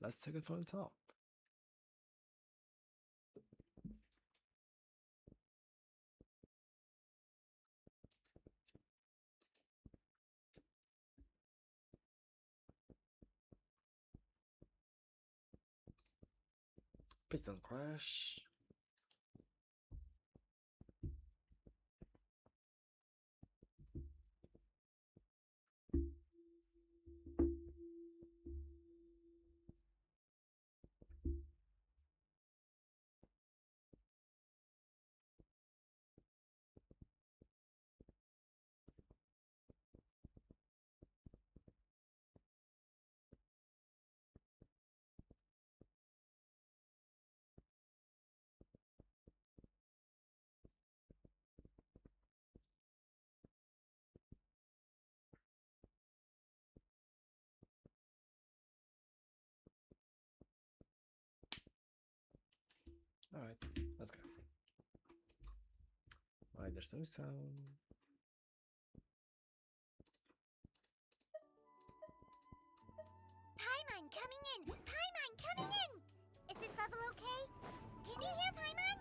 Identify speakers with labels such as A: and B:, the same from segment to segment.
A: Let's take it from the top. Prison crash. Alright, let's go. Why there's no sound?
B: Paimon coming in! Paimon coming in! Is this level okay? Can you hear Paimon?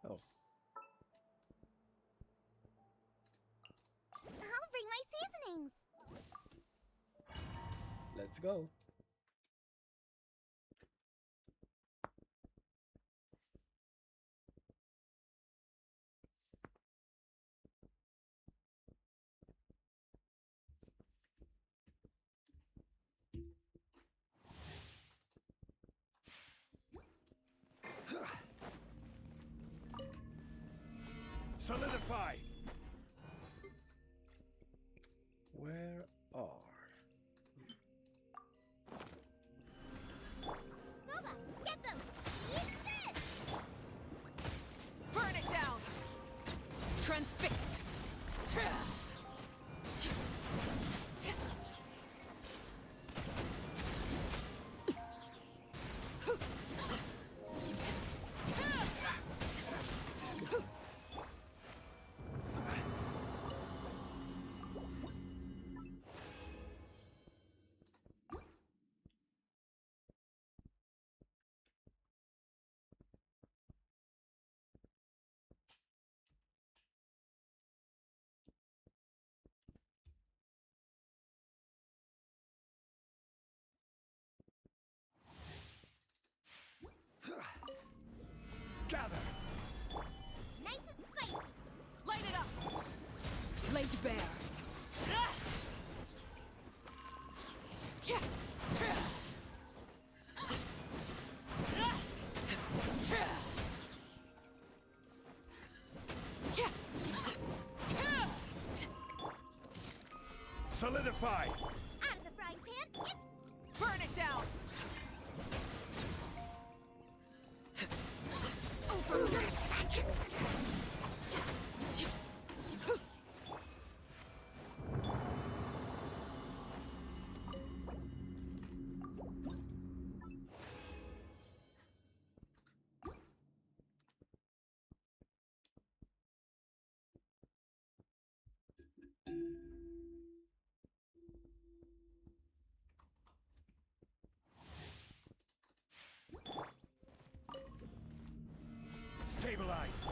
A: Oh,
B: I'll bring my seasonings!
A: let's go.
C: Solidify!
A: Where are?
B: Boba, get them! Eat this!
D: Burn it down! Transfixed!
C: Gather!
B: Nice and spicy!
D: Light it up! Laid bare!
C: Solidify!
B: Out of the frying pan! Yep.
D: Burn it down!
C: Stabilize!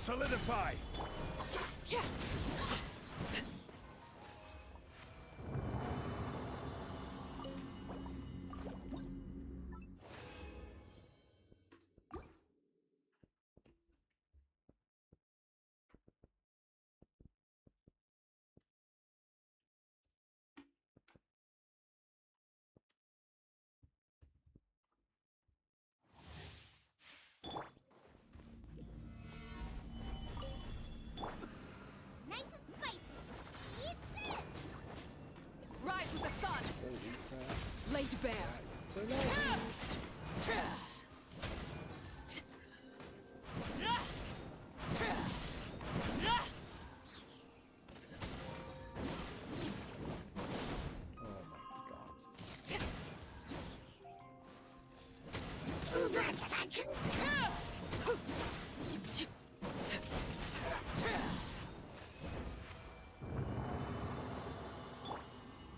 C: Solidify!
D: Yeah.
B: Nice and spicy. Eat this!
D: Rise with the sun.
A: Holy crap.
D: Laid bare.
A: So now, oh my god.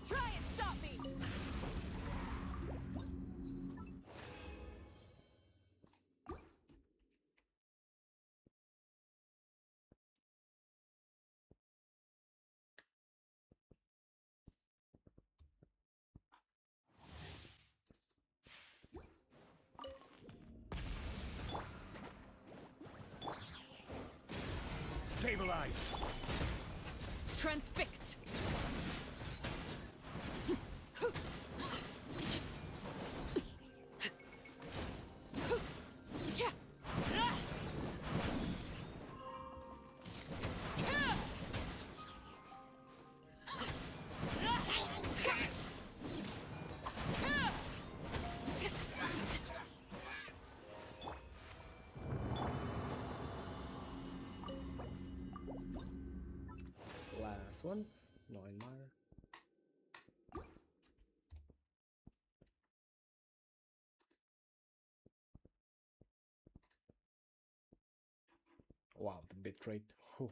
D: Try and stop me.
C: Stabilize!
D: Transfixed. Yeah.
A: Last one. 9 mile. Wow, the bitrate. Whew.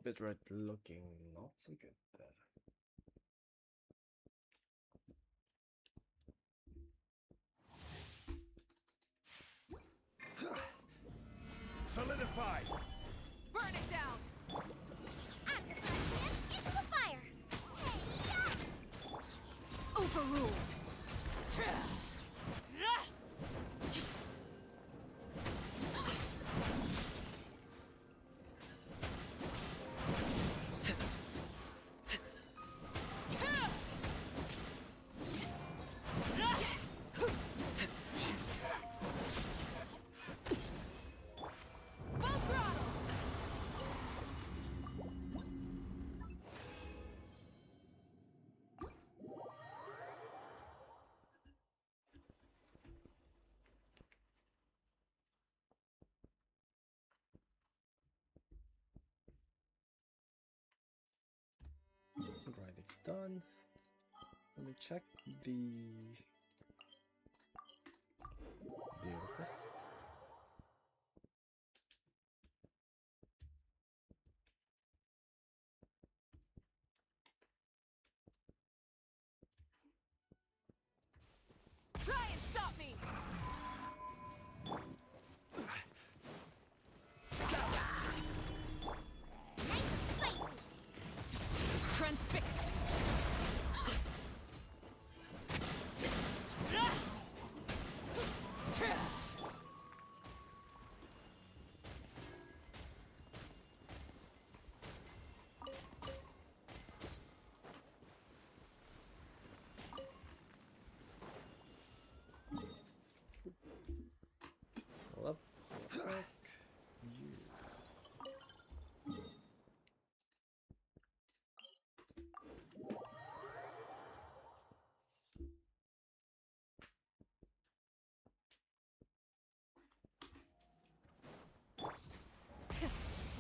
A: Bitrate looking not so good there.
C: Solidify!
D: Burn it down.
B: I'm the first into the fire. Hey,
D: Overruled. Full throttle.
A: Grinding's done. Let me check the request.
D: Try and stop me.
B: nice and spicy.
D: Transfixed.
A: Hold up. One sec. You.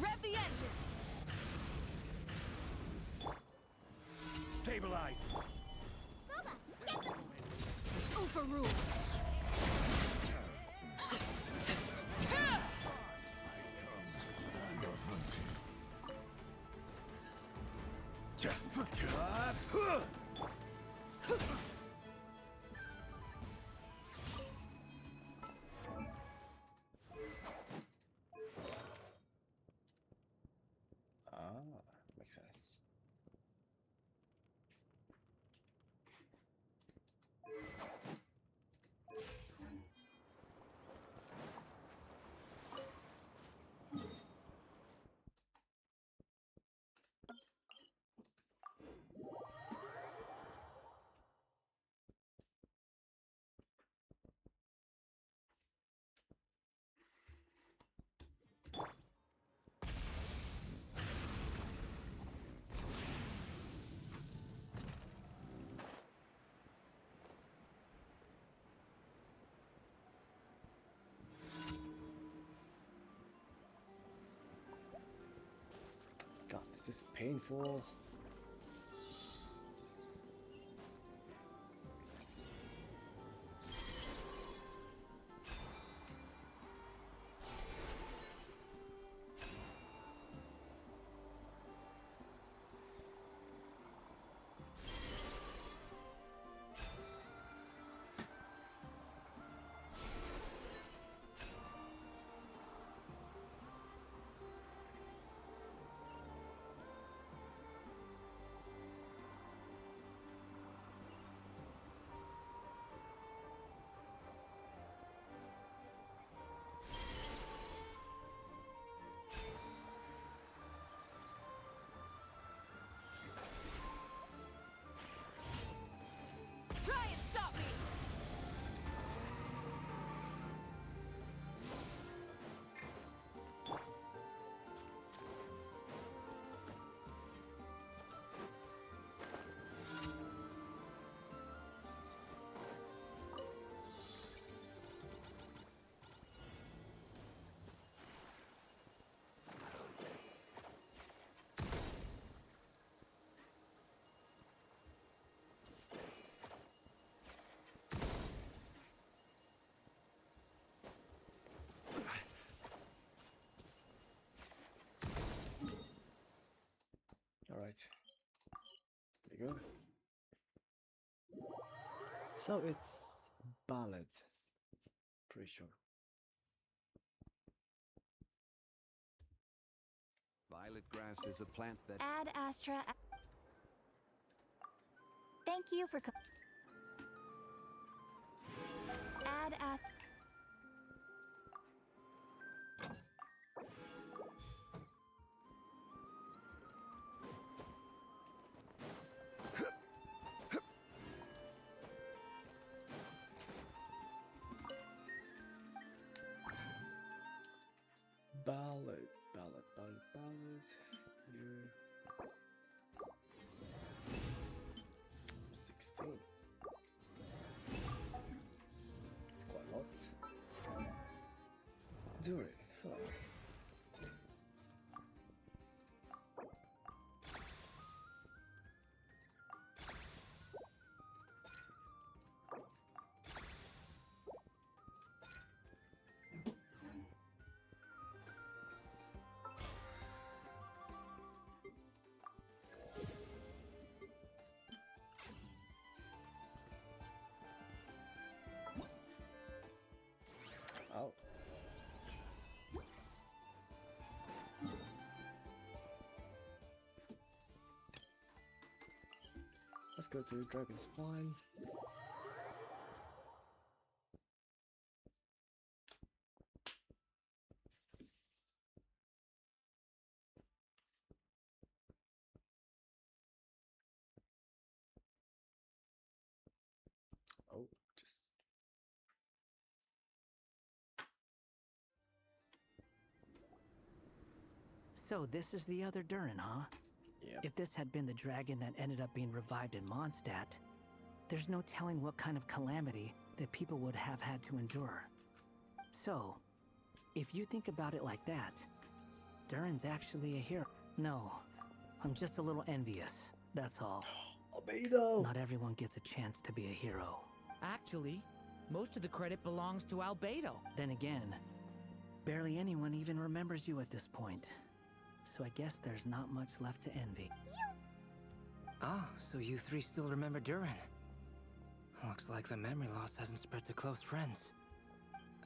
D: Rev the engines.
C: Stabilize!
B: Boba, get them.
D: Overruled.
A: This is painful.
D: Try and stop me!
A: Alright. There you go. So it's ballad. Pretty sure.
E: Violet grass is a plant that...
B: Ad Astra. Thank you for. Ad Astra.
A: Ballad. Here. 16. It's quite a lot. Durin, hello. Oh. Let's go to Dragon Spine. Oh, just
F: So this is the other Durin, huh?
A: yeah.
F: If this had been the dragon that ended up being revived in Mondstadt, there's no telling what kind of calamity that people would have had to endure. So, if you think about it like that, Durin's actually a hero. No, I'm just a little envious, that's all.
A: Albedo!
F: Not everyone gets a chance to be a hero.
G: Actually, most of the credit belongs to Albedo.
F: Then again, barely anyone even remembers you at this point. So I guess there's not much left to envy.
H: Ah, so you three still remember Durin. Looks like the memory loss hasn't spread to close friends.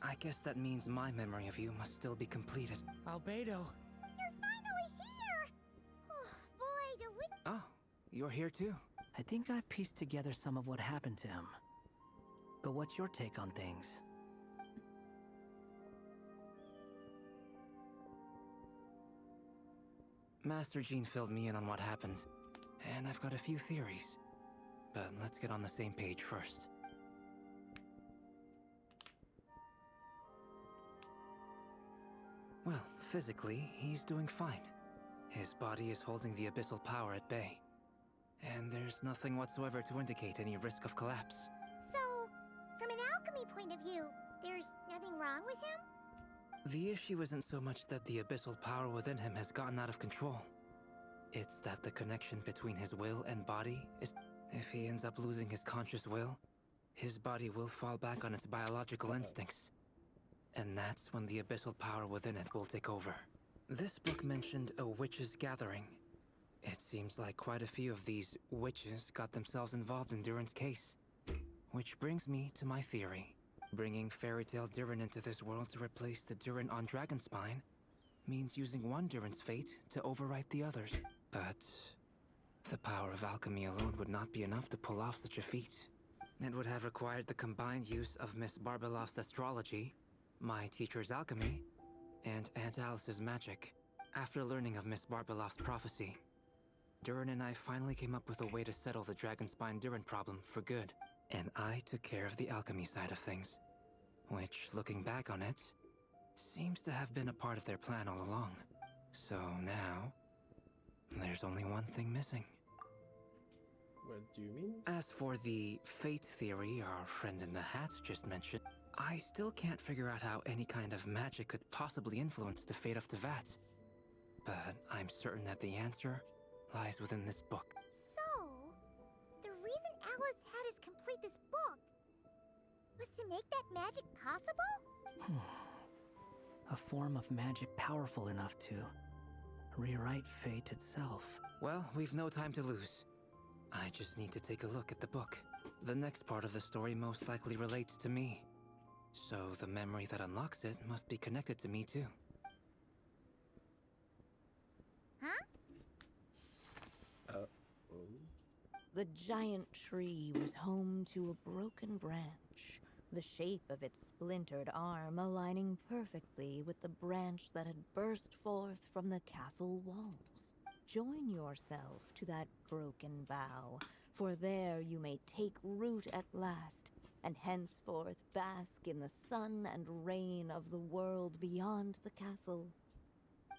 H: I guess that means my memory of you must still be completed.
G: Albedo.
B: You're finally here! Oh, boy, do we.
H: Oh, you're here too?
F: I think I've pieced together some of what happened to him. But what's your take on things?
H: Master Jean filled me in on what happened, and I've got a few theories. But let's get on the same page first. Well, physically, he's doing fine. His body is holding the abyssal power at bay. And there's nothing whatsoever to indicate any risk of collapse.
B: So, from an alchemy point of view, there's nothing wrong with him?
H: The issue isn't so much that the abyssal power within him has gotten out of control. It's that the connection between his will and body is... If he ends up losing his conscious will, his body will fall back on its biological instincts. And that's when the abyssal power within it will take over. This book mentioned a witches' gathering. It seems like quite a few of these witches got themselves involved in Durin's case. Which brings me to my theory. Bringing Fairy Tale Durin into this world to replace the Durin on Dragonspine means using one Durin's fate to overwrite the others. But the power of alchemy alone would not be enough to pull off such a feat. It would have required the combined use of Miss Barbeloff's astrology, my teacher's alchemy, and Aunt Alice's magic. After learning of Miss Barbeloff's prophecy, Durin and I finally came up with a way to settle the Dragonspine Durin problem for good. And I took care of the alchemy side of things, which, looking back on it, seems to have been a part of their plan all along. So now, there's only one thing missing.
A: What do you mean?
H: As for the fate theory our friend in the hat just mentioned, I still can't figure out how any kind of magic could possibly influence the fate of Tevat. But I'm certain that the answer lies within this book.
B: So, the reason Alice had us complete this book was to make that magic possible?
F: A form of magic powerful enough to rewrite fate itself.
H: Well, we've no time to lose. I just need to take a look at the book. The next part of the story most likely relates to me. So the memory that unlocks it must be connected to me too.
B: Huh?
A: Oh.
I: The giant tree was home to a broken branch, the shape of its splintered arm aligning perfectly with the branch that had burst forth from the castle walls. Join yourself to that broken bough, for there you may take root at last, and henceforth bask in the sun and rain of the world beyond the castle.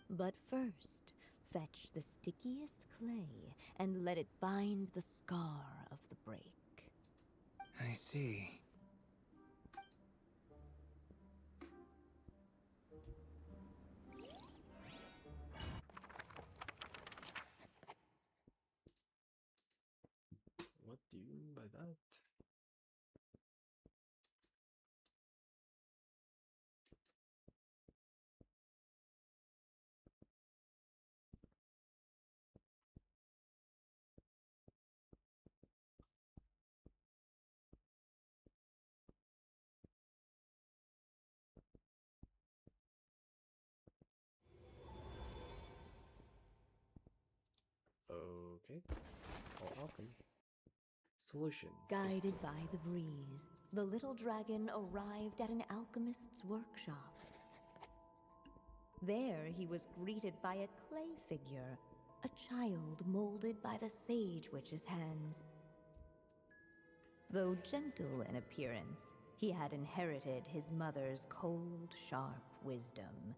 I: But first, fetch the stickiest clay and let it bind the scar of the break.
H: I see.
A: What do you mean by that? Okay. Or alchemy. Solution.
I: Guided by the breeze, the little dragon arrived at an alchemist's workshop. There he was greeted by a clay figure, a child molded by the Sage Witch's hands. Though gentle in appearance, he had inherited his mother's cold, sharp wisdom.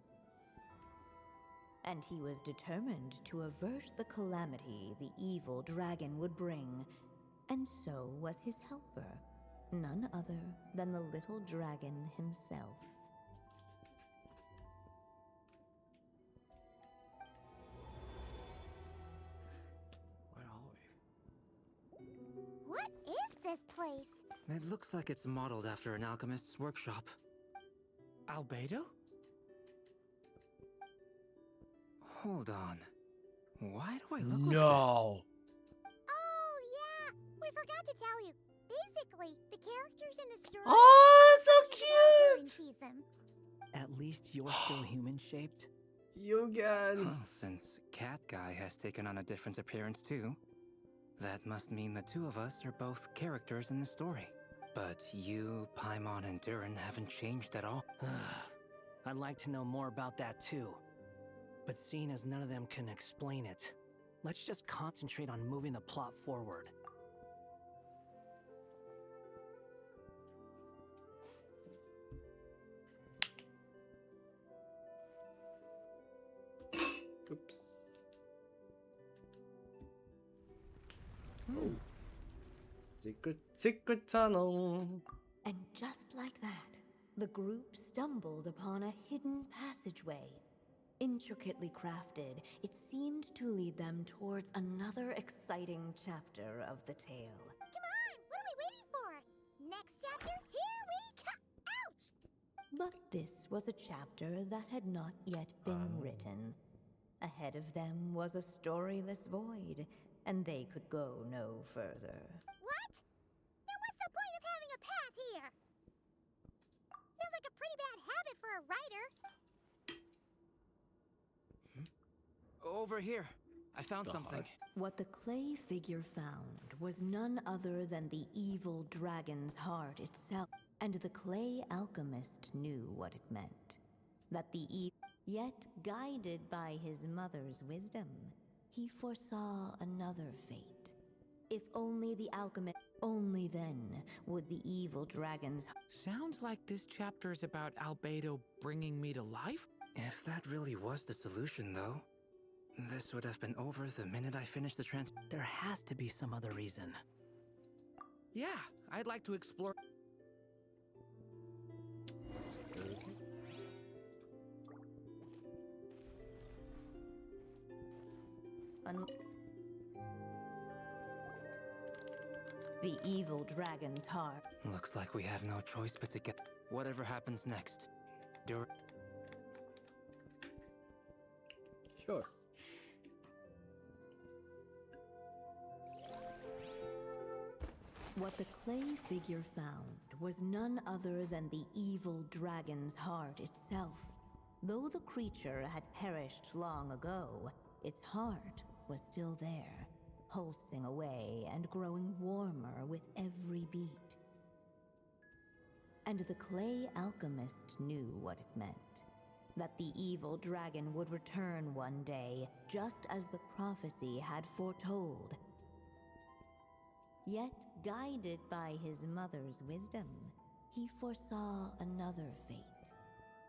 I: And he was determined to avert the calamity the evil dragon would bring, and so was his helper, none other than the little dragon himself.
A: Where are we?
B: What is this place?
H: It looks like it's modeled after an alchemist's workshop.
G: Albedo?
H: Hold on. Why do I look
A: No.
B: Oh, yeah! We forgot to tell you. Basically, the characters in the story...
A: Oh, it's so
B: Durin
A: cute!
B: sees them.
F: At least you're still human-shaped.
A: You
H: like this?
A: can.
H: Well, since Cat Guy has taken on a different appearance too, that must mean the two of us are both characters in the story. But you, Paimon, and Durin haven't changed at all.
F: I'd like to know more about that too. But seeing as none of them can explain it, let's just concentrate on moving the plot forward.
A: Oops. Oh. Secret tunnel.
I: And just like that, the group stumbled upon a hidden passageway. Intricately crafted, it seemed to lead them towards another exciting chapter of the tale.
B: Come on, what are we waiting for? Next chapter, here we come! Ouch!
I: But this was a chapter that had not yet been written. Ahead of them was a storyless void, and they could go no further.
B: What? Then what's the point of having a path here? Sounds like a pretty bad habit for a writer.
H: Over here. I found something.
I: What the clay figure found was none other than the evil dragon's heart itself, and the clay alchemist knew what it meant. That yet guided by his mother's wisdom, he foresaw another fate. If only the alchemist, only then would the evil dragon's.
G: Sounds like this chapter's about Albedo bringing me to life?
H: If that really was the solution, though, this would have been over the minute I finished the
F: There has to be some other reason.
G: Yeah, I'd like to explore.
I: The evil dragon's heart.
H: Looks like we have no choice but to get whatever happens next. Durin.
A: Sure.
I: What the clay figure found was none other than the evil dragon's heart itself. Though the creature had perished long ago, its heart was still there, pulsing away and growing warmer with every beat. And the clay alchemist knew what it meant. That the evil dragon would return one day, just as the prophecy had foretold. Yet, guided by his mother's wisdom, he foresaw another fate.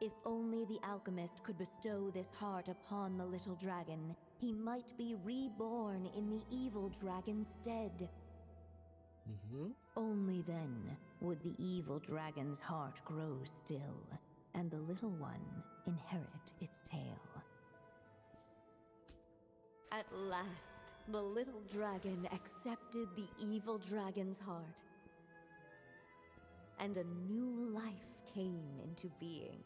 I: If only the alchemist could bestow this heart upon the little dragon, he might be reborn in the evil dragon's stead. Only then would the evil dragon's heart grow still, and the little one inherit its tale. At last, the little dragon accepted the evil dragon's heart, and a new life came into being.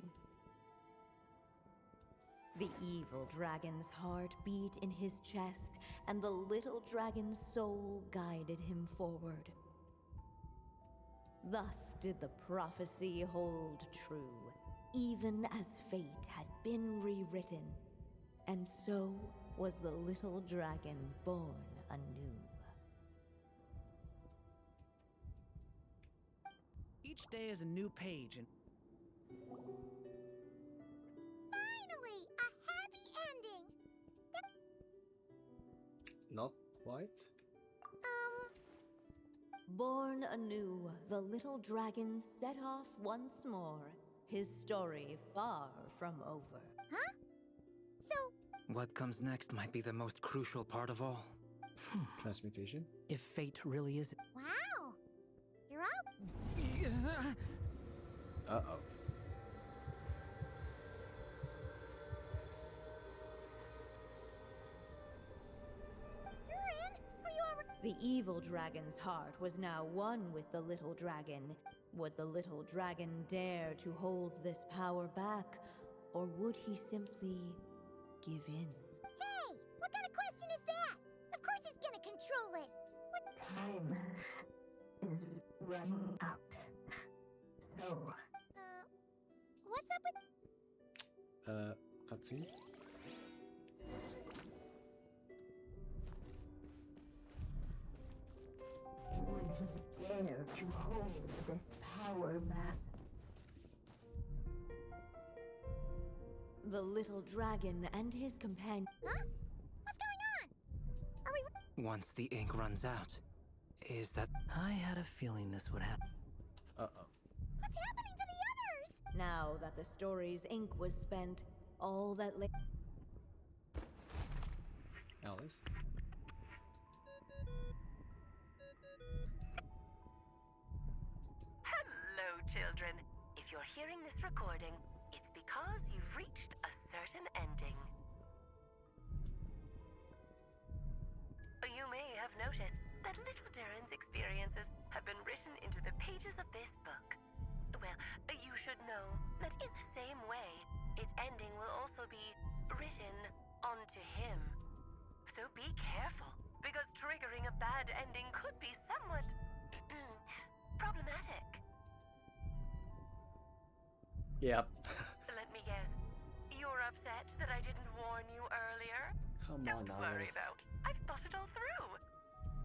I: The evil dragon's heart beat in his chest, and the little dragon's soul guided him forward. Thus did the prophecy hold true, even as fate had been rewritten, and so was the little dragon born anew.
G: Each day is a new page, and
B: Finally, a happy ending!
A: Not quite.
I: Born anew, the little dragon set off once more, his story far from over.
B: Huh? So,
H: What comes next might be the most crucial part of all.
A: Transmutation.
F: If fate really is.
B: wow! You're out?
A: Uh-oh.
B: Durin, are you already?
I: The evil dragon's heart was now one with the little dragon. Would the little dragon dare to hold this power back, or would he simply give in?
B: Hey, what kind of question is that? Of course he's gonna control it. What?
J: Time is running out. So,
B: What's up with?
A: Cutscene.
J: would he dare to hold this power back?
I: The little dragon and his companion.
B: Huh? What's going on? Are we?
H: Once the ink runs out, is that...
F: I had a feeling this would happen.
A: Uh-oh.
B: What's happening to the others?
I: Now that the story's ink was spent, all that lay.
A: Alice.
K: Hello, children. If you're hearing this recording, it's because you've reached a certain ending. You may have noticed that little Durin's experiences have been written into the pages of this book. Well, you should know that in the same way, its ending will also be written onto him. So be careful, because triggering a bad ending could be somewhat problematic.
A: Yep.
K: Let me guess. You're upset that I didn't warn you earlier?
A: Come on,
K: Don't worry
A: Alice.
K: though. I've thought it all through.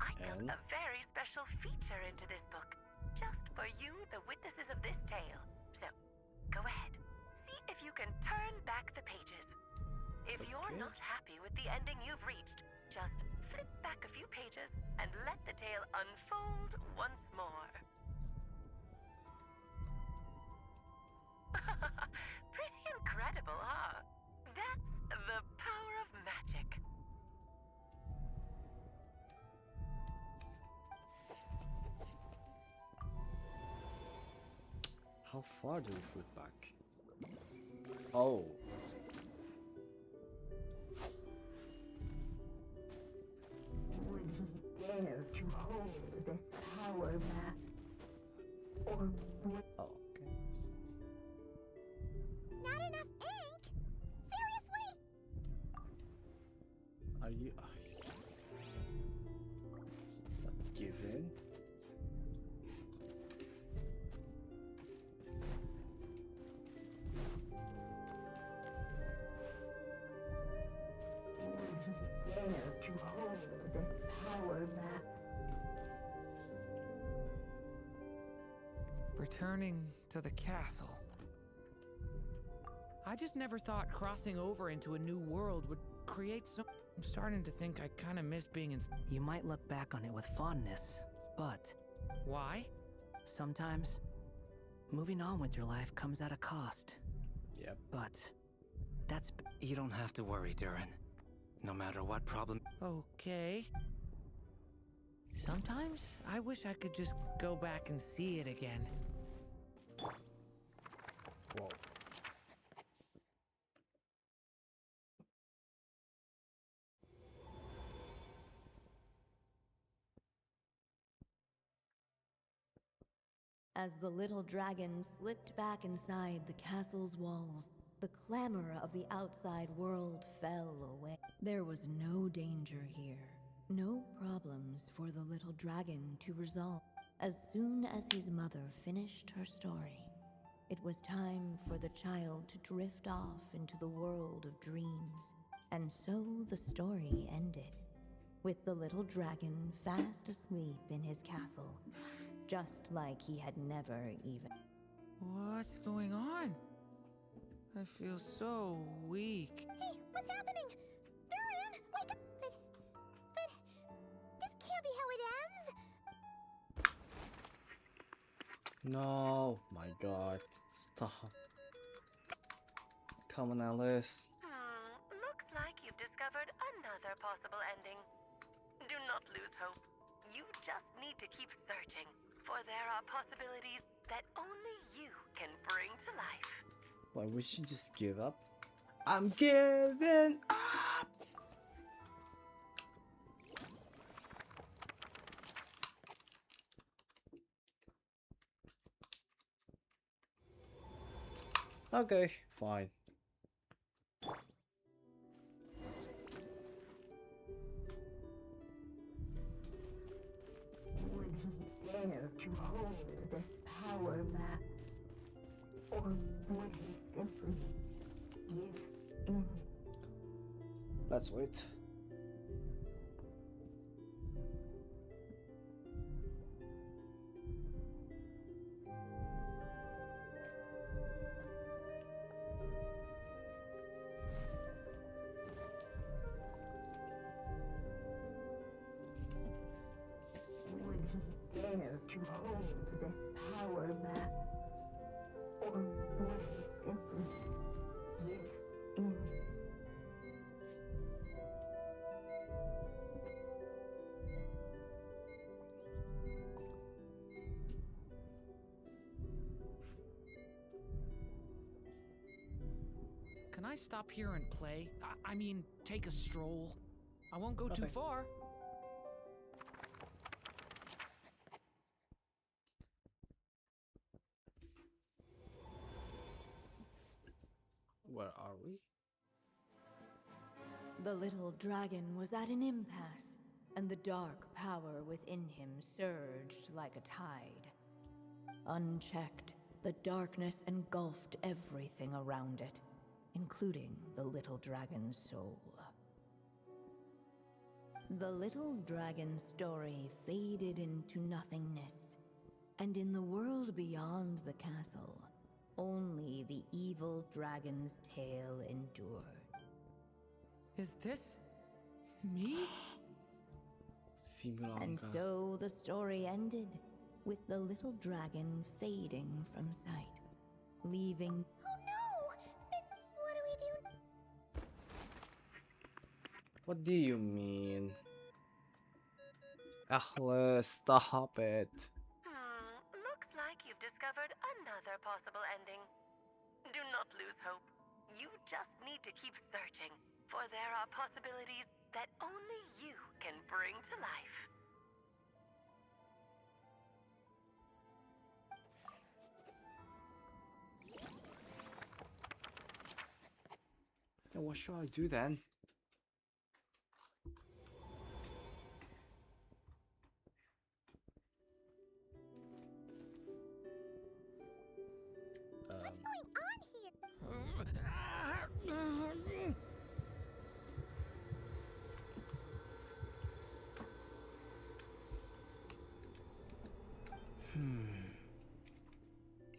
K: I built
A: And?
K: a very special feature into this book, just for you, the witnesses of this tale. So, go ahead. See if you can turn back the pages. If you're
A: Okay.
K: not happy with the ending you've reached, just flip back a few pages and let the tale unfold once more. Pretty incredible, huh? That's the power of magic.
A: How far do we flip back? Oh.
J: Would he dare to hold this power back? Or would
A: Oh, okay.
B: Not enough ink? Seriously?
A: Are you give in?
J: dare to hold this power back?
G: Returning to the castle. I just never thought crossing over into a new world would create so. I'm starting to think I kind of miss being in.
F: You might look back on it with fondness, but
G: Why?
F: sometimes moving on with your life comes at a cost.
A: Yep.
F: But that's
H: You don't have to worry, Durin. No matter what problem.
G: Okay. Sometimes I wish I could just go back and see it again.
A: Whoa.
I: As the little dragon slipped back inside the castle's walls, the clamor of the outside world fell away. There was no danger here, no problems for the little dragon to resolve. As soon as his mother finished her story, it was time for the child to drift off into the world of dreams. And so the story ended, with the little dragon fast asleep in his castle, just like he had never even.
G: What's going on? I feel so weak.
B: Hey, what's happening? Durin, wake up! But this can't be how it ends.
A: No, my God. Stop. Come on, Alice.
K: Looks like you've discovered another possible ending. Do not lose hope. You just need to keep searching, for there are possibilities that only you can bring to life.
A: Why would she just give up? I'm giving up! Okay, fine.
J: Would he dare to hold this power back? Or would he simply give in?
A: Let's wait.
J: Would he dare to hold this power back? Or would he simply give in?
G: I stop here and play? I mean, take a stroll. I won't go too
A: Okay.
G: far.
A: Where are we?
I: The little dragon was at an impasse, and the dark power within him surged like a tide. Unchecked, the darkness engulfed everything around it, including the little dragon's soul. The little dragon's story faded into nothingness, and in the world beyond the castle, only the evil dragon's tale endured.
G: Is this me?
I: And
A: Simulanga.
I: so the story ended, with the little dragon fading from sight, leaving...
B: Oh no! But what do we do?
A: What do you mean? Ahle, stop it.
K: Looks like you've discovered another possible ending. Do not lose hope. You just need to keep searching, for there are possibilities that only you can bring to life.
A: Then what should I do then?
B: What's going on here?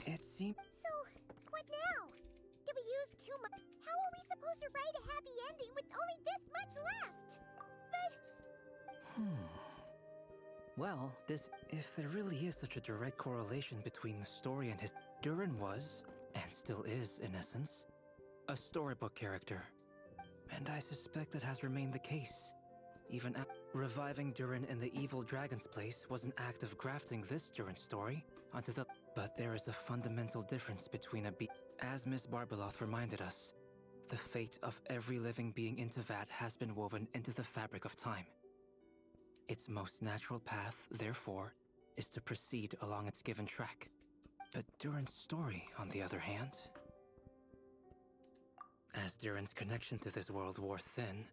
H: It seems...
B: So, what now? Did we use too much? How are we supposed to write a happy ending with only this much left? But
H: Well, if there really is such a direct correlation between the story and his... Durin was, and still is in essence, a storybook character. And I suspect that has remained the case. Even reviving Durin in the evil dragon's place was an act of grafting this Durin story onto the... But there is a fundamental difference between As Miss Barbeloth reminded us, the fate of every living being in Teyvat has been woven into the fabric of time. Its most natural path, therefore, is to proceed along its given track. But Durin's story, on the other hand... As Durin's connection to this world wore thin,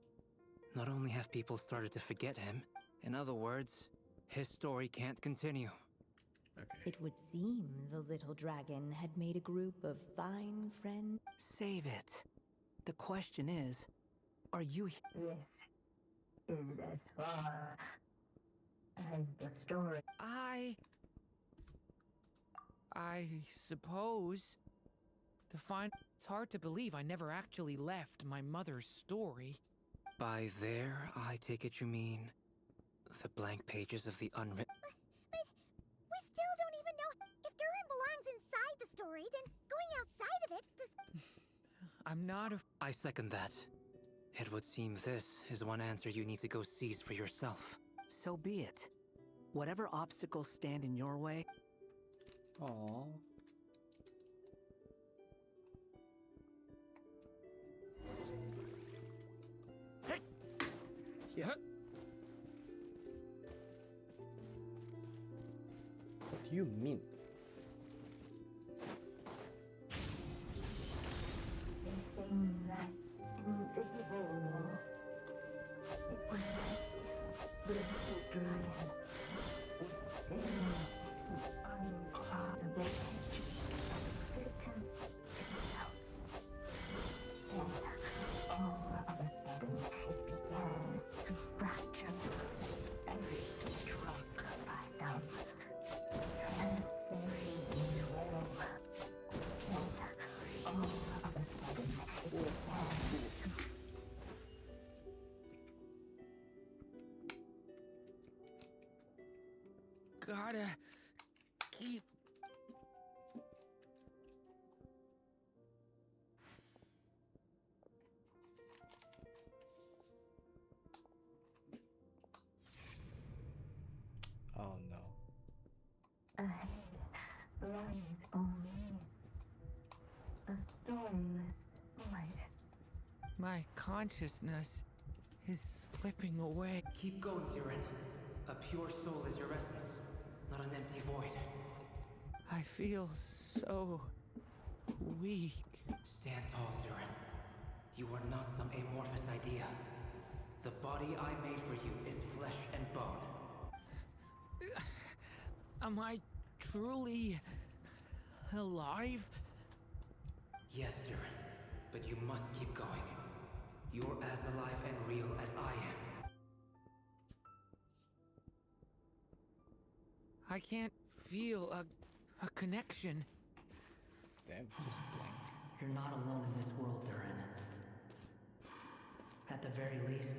H: not only have people started to forget him, in other words, his story can't continue.
A: Okay.
I: It would seem the little dragon had made a group of fine friends.
F: Save it. The question is, are you...
J: This is as far as the story.
G: I suppose. It's hard to believe I never actually left my mother's story.
H: By there, I take it you mean the blank pages of the unwritten...
B: But we still don't even know if Durin belongs inside the story, then going outside of it does...
G: I'm not a...
H: I second that. It would seem this is one answer you need to go seize for yourself.
F: So be it. Whatever obstacles stand in your way...
A: Aww. Yeah. What do you mean?
J: They seem like invisible. It was like the little dragon within unclog the edge of existence itself. And all of a sudden it began to fracture and struck by them and buried in the wall. And all of a sudden it began to
G: Gotta keep...
A: Oh no.
J: ahead lies only a stormless void.
G: My consciousness is slipping away.
H: Keep going, Durin. A pure soul is your essence, not an empty void.
G: I feel so weak.
H: Stand tall, Durin. You are not some amorphous idea. The body I made for you is flesh and bone.
G: Am I truly alive?
H: Yes, Durin, but you must keep going. You're as alive and real as I am.
G: I can't feel a connection.
A: Damn, he's just blank.
F: You're not alone in this world, Durin. At the very least,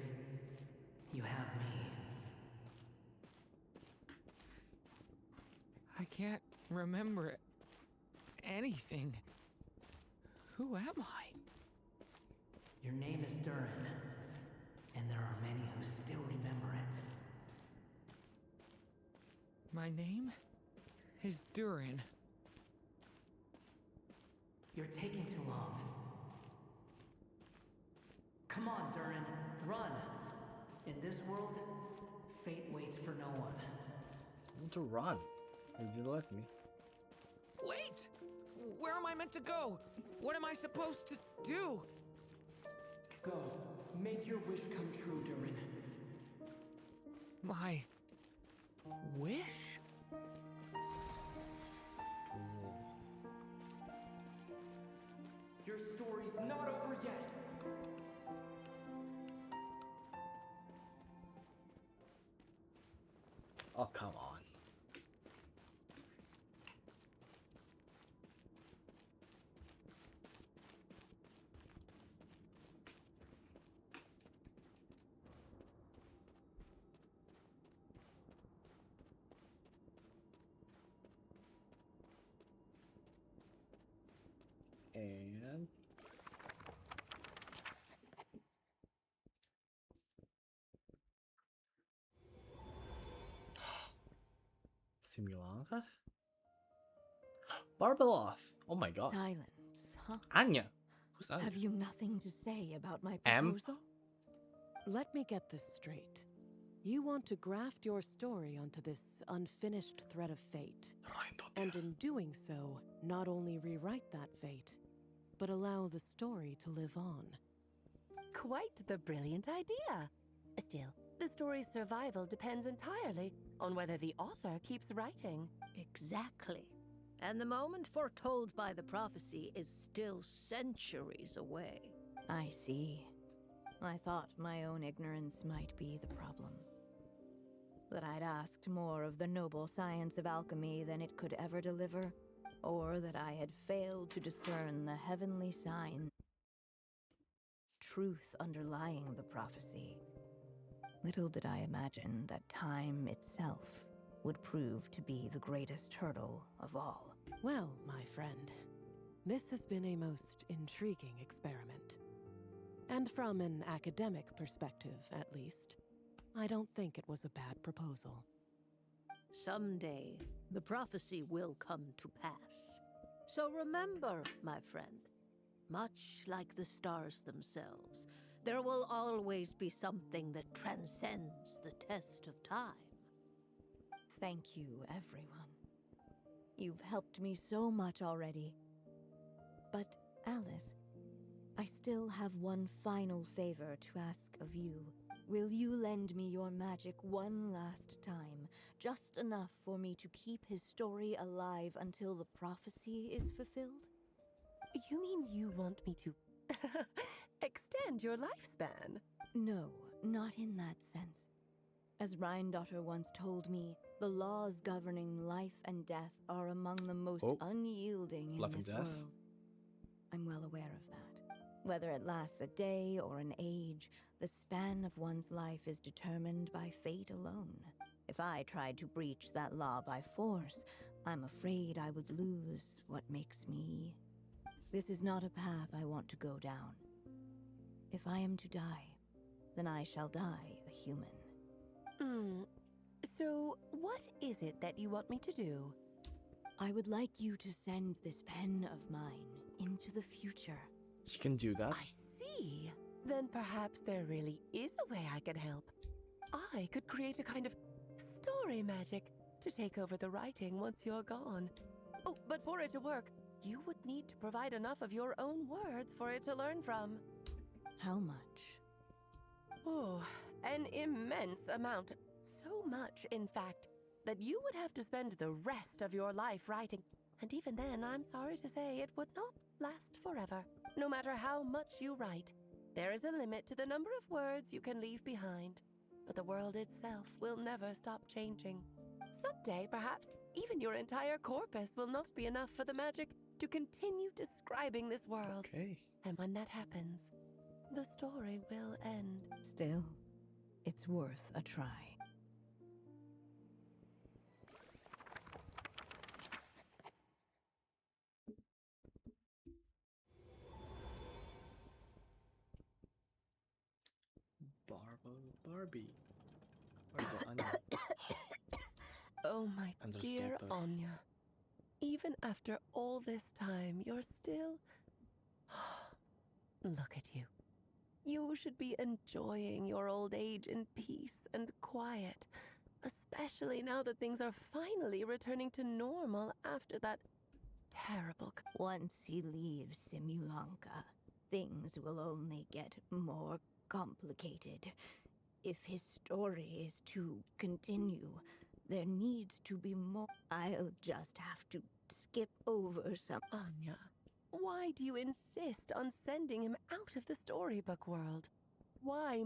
F: you have me.
G: I can't remember anything. Who am I?
F: Your name is Durin, and there are many who still remember it.
G: My name is Durin.
F: You're taking too long. Come on, Durin, run! In this world, fate waits for no one.
A: I want to run. Did you let me?
G: Wait! Where am I meant to go? What am I supposed to do?
F: Go. Make your wish come true, Durin.
G: My wish?
F: Your story's not over yet.
A: Oh, come on. And Simulanka? Barbeloth. Oh my god.
I: Silence, huh?
A: Anya. Who's Anya?
I: Have you nothing to say about my
A: Em?
I: proposal?
L: Let me get this straight. You want to graft your story onto this unfinished thread of fate, and in doing so, not only rewrite that fate, but allow the story to live on.
K: Quite the brilliant idea. Still, the story's survival depends entirely on whether the author keeps writing.
M: Exactly. And the moment foretold by the prophecy is still centuries away.
I: I see. I thought my own ignorance might be the problem. That I'd asked more of the noble science of alchemy than it could ever deliver, or that I had failed to discern the heavenly sign, truth underlying the prophecy. Little did I imagine that time itself would prove to be the greatest hurdle of all.
L: Well, my friend, this has been a most intriguing experiment. And from an academic perspective, at least, I don't think it was a bad proposal.
M: Someday, the prophecy will come to pass. So remember, my friend, much like the stars themselves, there will always be something that transcends the test of time.
I: Thank you, everyone. You've helped me so much already. But, Alice, I still have one final favor to ask of you. Will you lend me your magic one last time, just enough for me to keep his story alive until the prophecy is fulfilled?
K: You mean you want me to extend your lifespan?
I: No, not in that sense. As Rheindotter once told me, the laws governing life and death are among the most unyielding in this world. I'm well aware of that. Whether it lasts a day or an age, the span of one's life is determined by fate alone. If I tried to breach that law by force, I'm afraid I would lose what makes me. This is not a path I want to go down. If I am to die, then I shall die a human.
K: So, what is it that you want me to do?
I: I would like you to send this pen of mine into the future.
A: She can do that.
K: I see.
N: Then perhaps there really is a way I can help. I could create a kind of story magic to take over the writing once you're gone. Oh, but for it to work, you would need to provide enough of your own words for it to learn from.
I: How much?
N: Oh, an immense amount. So much, in fact, that you would have to spend the rest of your life writing. And even then, I'm sorry to say, it would not last forever. No matter how much you write, there is a limit to the number of words you can leave behind. But the world itself will never stop changing. Someday, perhaps, even your entire corpus will not be enough for the magic to continue describing this world.
A: Okay.
N: And when that happens, the story will end.
I: Still, it's worth a try.
A: Barbie. Or is it Anya?
N: Oh, my
A: Andrew's
N: dear
A: daughter.
N: Anya. Even after all this time, you're still... Look at you. You should be enjoying your old age in peace and quiet, especially now that things are finally returning to normal after that terrible...
I: Once he leaves Simulanka, things will only get more complicated. If his story is to continue, there needs to be more. I'll just have to skip over some.
N: Anya, why do you insist on sending him out of the storybook world? Why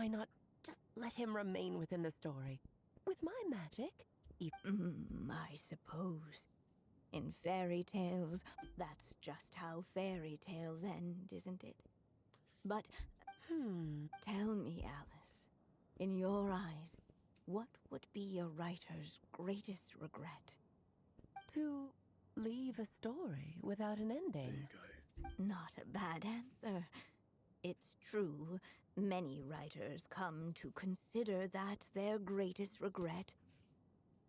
N: not just let him remain within the story? With my magic?
I: I suppose. In fairy tales, that's just how fairy tales end, isn't it? But, tell me, Alice, in your eyes, what would be a writer's greatest regret?
N: To leave a story without an ending.
I: Not a bad answer. It's true, many writers come to consider that their greatest regret.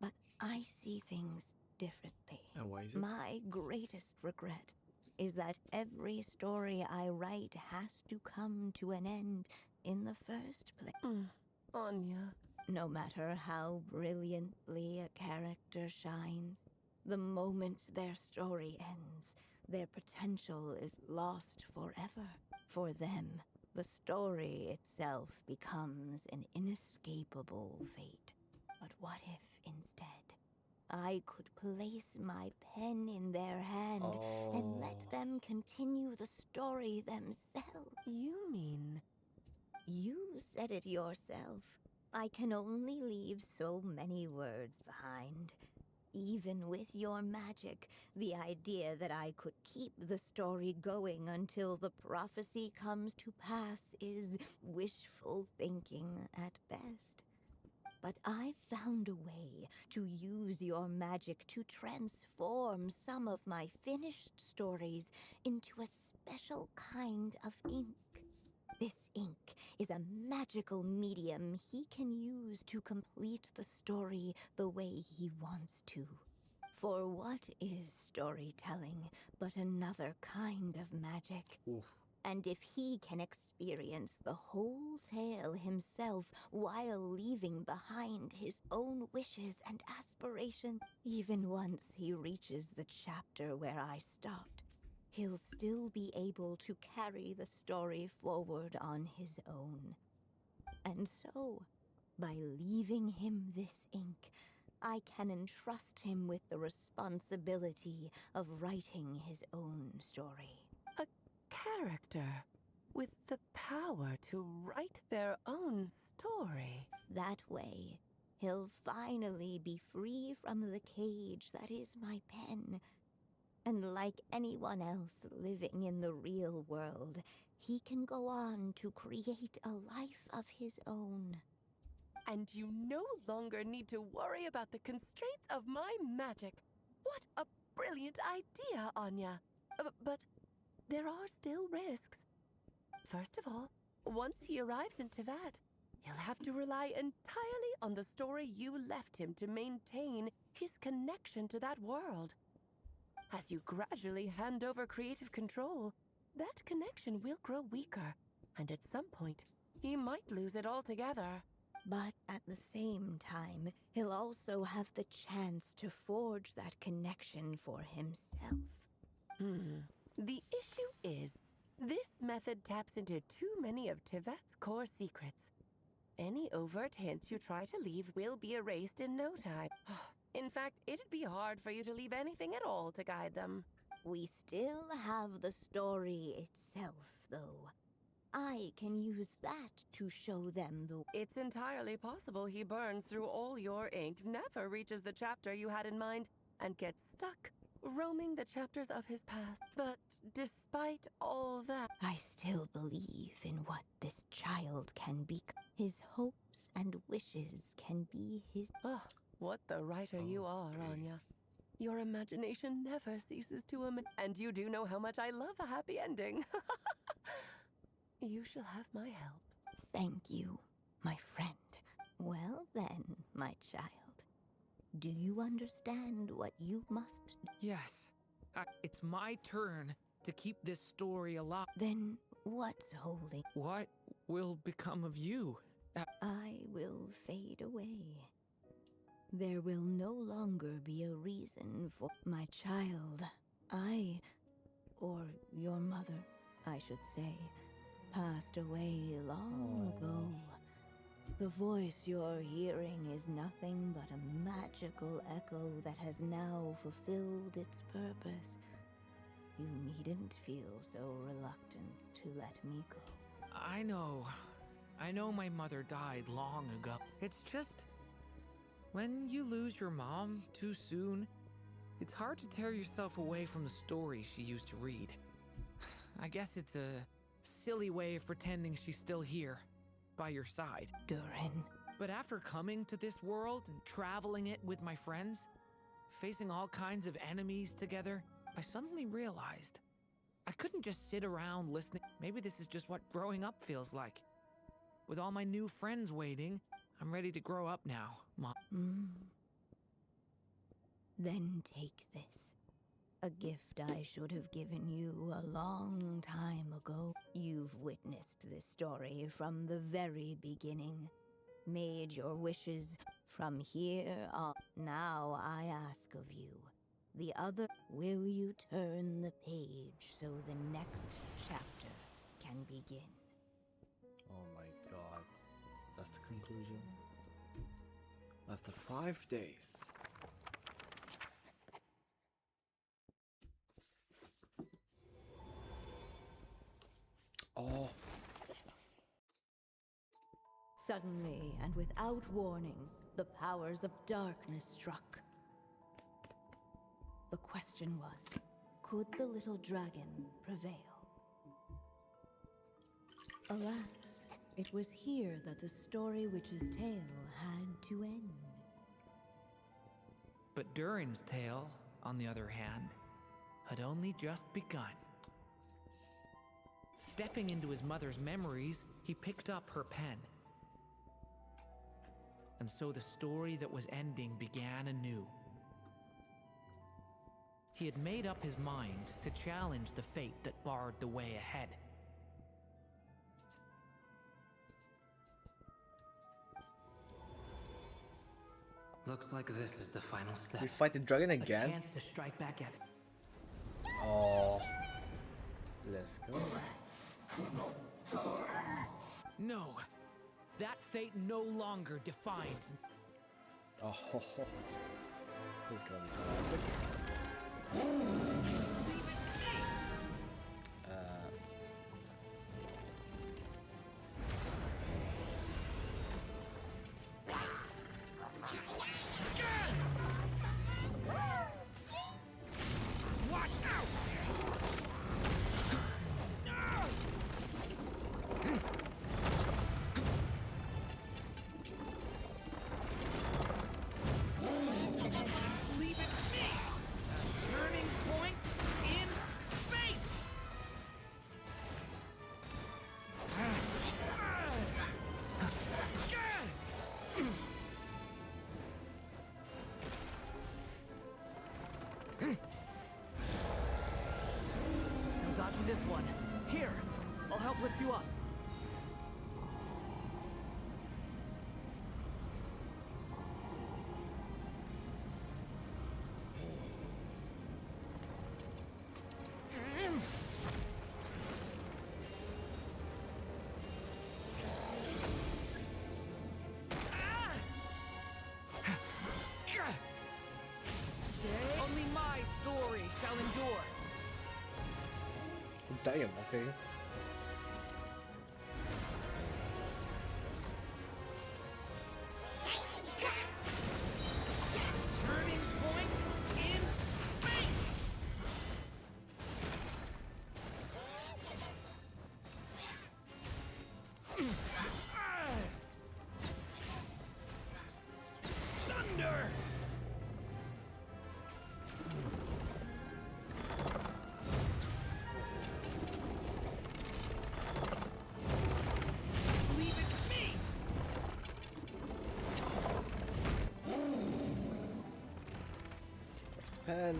I: But I see things differently.
A: And why is it?
I: My greatest regret is that every story I write has to come to an end in the first place.
N: Anya.
I: No matter how brilliantly a character shines, the moment their story ends, their potential is lost forever. For them, the story itself becomes an inescapable fate. But what if, instead, I could place my pen in their hand and let them continue the story themselves?
N: You mean...
I: You said it yourself. I can only leave so many words behind. Even with your magic, the idea that I could keep the story going until the prophecy comes to pass is wishful thinking at best. But I found a way to use your magic to transform some of my finished stories into a special kind of ink. This ink is a magical medium he can use to complete the story the way he wants to. For what is storytelling but another kind of magic?
A: Oof.
I: And if he can experience the whole tale himself while leaving behind his own wishes and aspirations, even once he reaches the chapter where I stopped, he'll still be able to carry the story forward on his own. And so, by leaving him this ink, I can entrust him with the responsibility of writing his own story.
N: A character with the power to write their own story.
I: That way, he'll finally be free from the cage that is my pen. And like anyone else living in the real world, he can go on to create a life of his own.
N: And you no longer need to worry about the constraints of my magic. What a brilliant idea, Anya. But there are still risks. First of all, once he arrives in Tivat, he'll have to rely entirely on the story you left him to maintain his connection to that world. As you gradually hand over creative control, that connection will grow weaker, And at some point, he might lose it altogether.
I: But at the same time, he'll also have the chance to forge that connection for himself.
N: The issue is, this method taps into too many of Tivet's core secrets. Any overt hints you try to leave will be erased in no time. In fact, it'd be hard for you to leave anything at all to guide them.
I: We still have the story itself, though. I can use that to show them the...
N: It's entirely possible he burns through all your ink, never reaches the chapter you had in mind, and gets stuck, roaming the chapters of his past. But despite all that...
I: I still believe in what this child can be. His hopes and wishes can be his...
N: What the writer you are, Anya. Your imagination never ceases to and you do know how much I love a happy ending. You shall have my help.
I: Thank you, my friend. Well then, my child. Do you understand what you must do?
G: Yes. It's my turn to keep this story alive.
I: Then what's holding?
G: What will become of you?
I: I will fade away. There will no longer be a reason for my child. Or your mother, I should say, passed away long ago. The voice you're hearing is nothing but a magical echo that has now fulfilled its purpose. You needn't feel so reluctant to let me go.
G: I know my mother died long ago. It's just... when you lose your mom too soon, it's hard to tear yourself away from the stories she used to read. I guess it's a silly way of pretending she's still here, by your side.
I: Durin.
G: But after coming to this world and traveling it with my friends, facing all kinds of enemies together, I suddenly realized I couldn't just sit around listening. Maybe this is just what growing up feels like. With all my new friends waiting, I'm ready to grow up now, Mom.
I: Then take this. A gift I should have given you a long time ago. You've witnessed this story from the very beginning. Made your wishes from here on. Now I ask of you, the other, will you turn the page so the next chapter can begin?
A: Oh my god. That's the conclusion. After 5 days. Oh.
I: Suddenly, and without warning, the powers of darkness struck. The question was, could the little dragon prevail? Alas, it was here that the story witch's tale had to end.
G: But Durin's tale, on the other hand, had only just begun. Stepping into his mother's memories, he picked up her pen. And so the story that was ending began anew. He had made up his mind to challenge the fate that barred the way ahead.
H: Looks like this is the final step.
A: We fight the dragon again?
F: A chance to strike back at...
A: Oh. Let's go.
G: No! That fate no longer defines me.
A: Oh, ho, ho. This is gonna be so epic.
F: This one. Here, I'll help lift you up.
A: Damn, okay.
G: Turning point in fate! Thunder! Leave it to me!
A: Pen.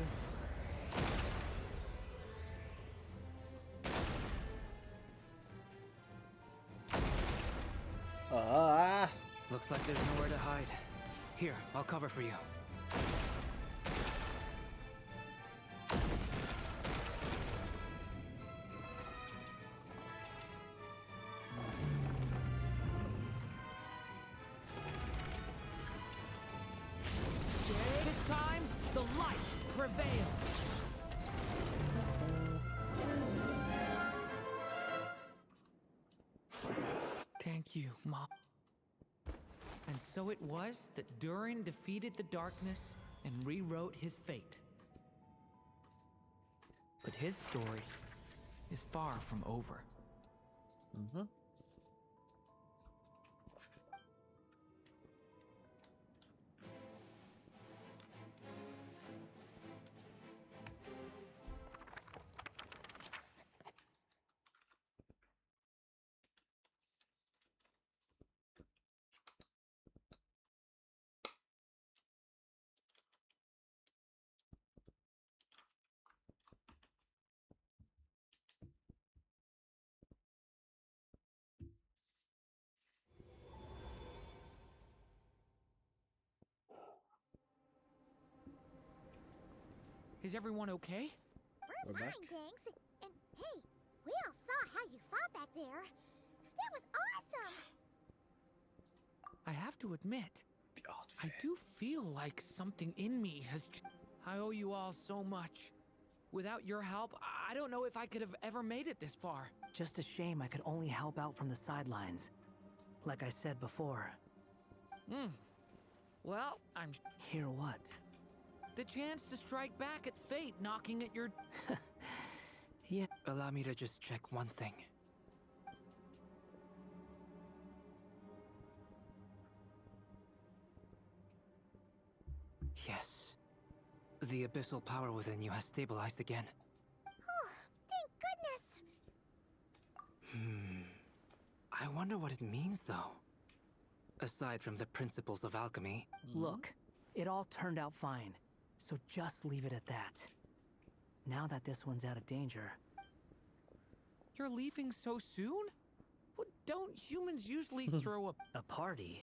A: Ah!
H: Looks like there's nowhere to hide. Here, I'll cover for you.
G: This time, the light prevails. Thank you, Mom. And so it was that Durin defeated the darkness and rewrote his fate. But his story is far from over.
A: Mm-hmm.
G: Is everyone okay?
B: We're
A: We're back.
B: fine, thanks. And hey, we all saw how you fought back there. That was awesome!
G: I have to admit,
A: The outfit.
G: I do feel like something in me has I owe you all so much. Without your help, I don't know if I could have ever made it this far.
F: Just a shame I could only help out from the sidelines. Like I said before.
G: Well, I'm
F: Hear what?
G: the chance to strike back at fate knocking at your...
F: Yeah.
H: Allow me to just check one thing. Yes. The abyssal power within you has stabilized again.
B: Oh, thank goodness!
H: I wonder what it means, though. Aside from the principles of alchemy.
F: Look, it all turned out fine. So just leave it at that. Now that this one's out of danger.
G: You're leaving so soon? What, don't humans usually throw a...
F: A party?